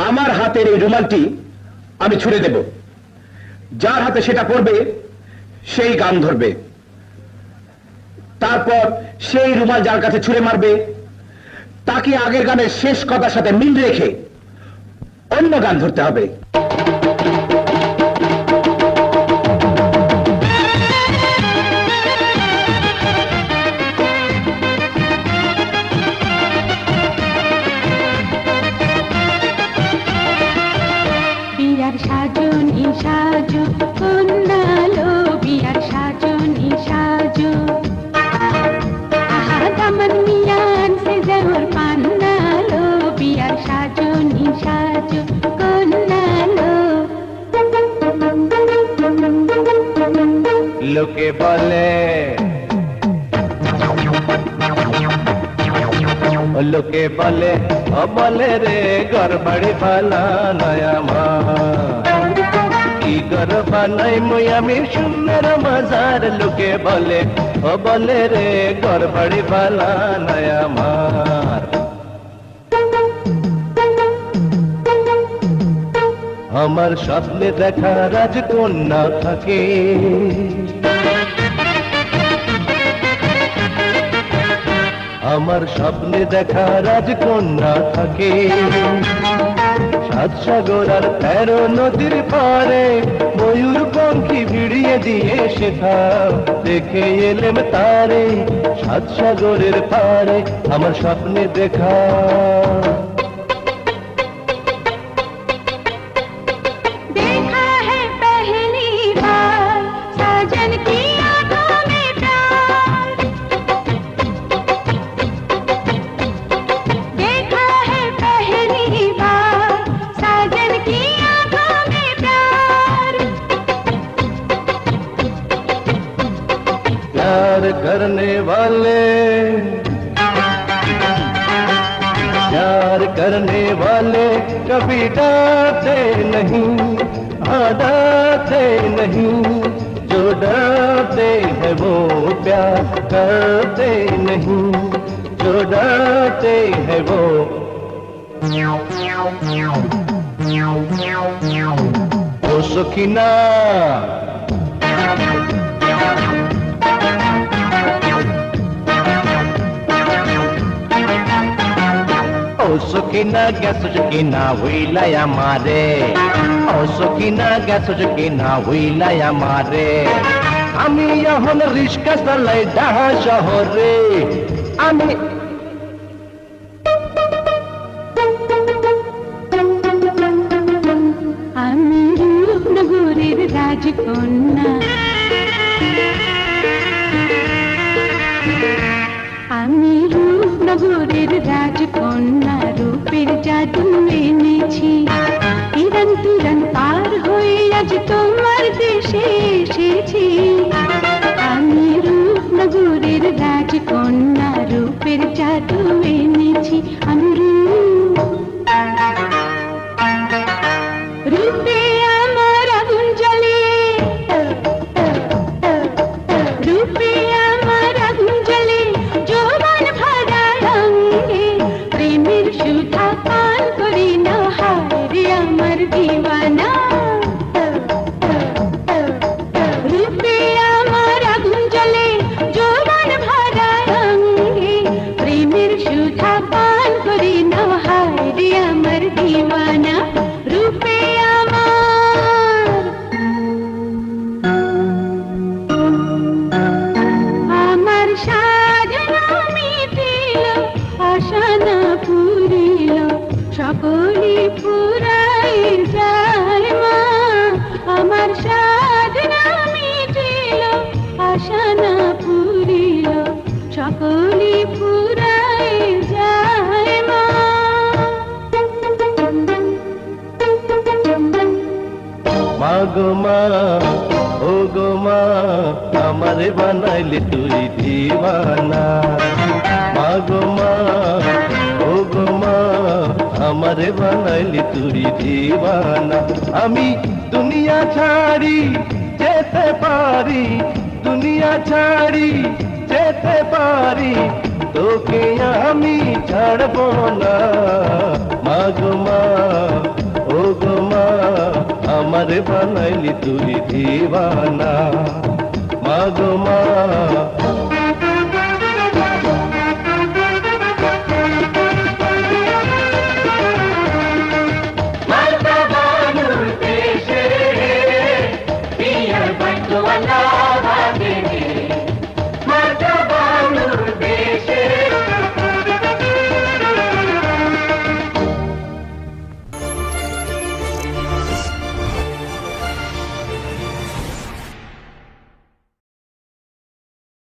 আমার হাতের এই রুমালটি আমি ছুঁড়ে দেব, যার হাতে সেটা পড়বে সেই গান ধরবে, তারপর সেই রুমাল যার কাছে ছুঁড়ে মারবে তাকে আগের গানের শেষ কথার সাথে মিল রেখে অন্য গান ধরতে হবে। বিয়ার সাজনি সাজো কন্যালো, বিয়ার সাজনি সাজো, আহা দামন মিয়ান সে জহর পান্নালো, বিয়ার সাজনি সাজো কন্যালো। লোকে বলে, লোকে বলে ও বলে রে গড়বড়ি বালা নয়া মা, কি গড়বা নাই মুই আমি সুন্দর মজার। লোকে বলে ও বলে রে গড়বড়ি বালা নয়া মার। আমার স্বপ্নে দেখা রাজকন্যা থাকে, আমার স্বপ্নে দেখা রাজকন্যা থাকে, সাত সাগর আর 13 নদীর পারে ময়ূর পঙ্খী ভিড়িয়ে দিয়ে শেখা দেখে এলেম তারে। সাত সাগরের পারে আমার স্বপ্নে দেখা। करने वाले प्यार करने वाले कभी डरते नहीं, डरते नहीं। जो डरते हैं वो प्यार करते नहीं, जो डरते हैं वो। ओ सखीना ও সখিনা গেছো কিনা হইলাই আমারে, ও সখিনা গেছো কিনা হইলাই আমারে। আমি এখন রিস্কা চালাই ঢাকা শহরে, আমি আমি রূপনগরের রাজকন্যা, আমি রূপনগরের রাজকন্যা, রূপের জাদু এনেছি। ইরান তুরান পার হয়ে আজ তোমার দেশে এসেছি। আমি রূপনগরের রাজকন্যা, রূপের জাদু এনেছি। আমি রূপে আমার আগুন জ্বলে, রূপে আমার আগুন জ্বলে, যৌবন ভরা রঙে প্রেমের সুধা পান করি না, হায় রে আমার দিওয়ানা। রূপে আমার আগুন জ্বলে, যৌবন ভরা রঙে প্রেমের সুধা পান করি না, হায় রে আমার দিওয়ানা। রূপে আমার সাধনা মিটিল, আশা না পুরিল, সকলে ফুরাই যায় মা। আমার সাধনা মিটিল, আশা না পুরিল, সকলে ফুরাই যায় মা। মা গো মা, ও গো মা, আমারে বানাইলে তুই দিওয়ানা। মা গো মা, ও গো মা, আমারে বানাইলে তুই দিওয়ানা। আমি দুনিয়া ছাড়ি যেতে পারি, দুনিয়া ছাড়ি যেতে পারি, তোকে আমি ছাড়বো না। মা গো মা, গো মা আমার বানাইলি তুই দিবানা